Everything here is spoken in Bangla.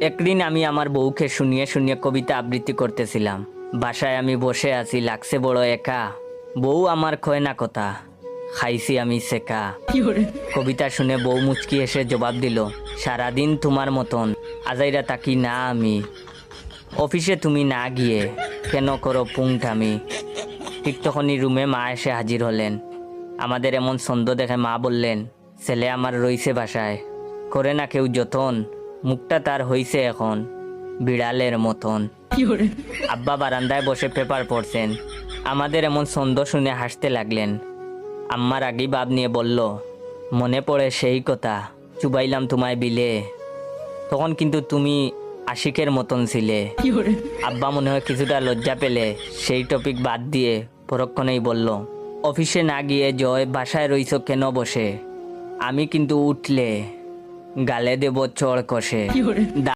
একদিন আমি আমার বউকে শুনিয়ে শুনিয়ে কবিতা আবৃত্তি করতেছিলাম। বাসায় আমি বসে আছি, লাগছে বড় একা। বউ আমার কয় না কথা, খাইছি আমি সেকা। কবিতা শুনে বউ মুচকি এসে জবাব দিল, সারাদিন তোমার মতন আজাইরা তাকি না আমি। অফিসে তুমি না গিয়ে কেন করো পুংটামি। ঠিক তখনই রুমে মা এসে হাজির হলেন। আমাদের এমন ছন্দ দেখে মা বললেন, ছেলে আমার রইছে বাসায়, করে না কেউ যতন, মুখটা তার হইছে এখন বিড়ালের মতন। আব্বা বারান্দায় বসে পেপার পড়ছেন। আমাদের এমন ছন্দ শুনে হাসতে লাগলেন। আম্মার আগেই ভাব নিয়ে বলল, মনে পড়ে সেই কথা, চুবাইলাম তোমায় বিলে, তখন কিন্তু তুমি আশিকের মতন ছিলে। আব্বা মনে হয় কিছুটা লজ্জা পেলে সেই টপিক বাদ দিয়ে পরক্ষণেই বলল, অফিসে না গিয়ে জয় বাসায় রইছ কেন বসে, আমি কিন্তু উঠলে গালে দেব চড় কষে।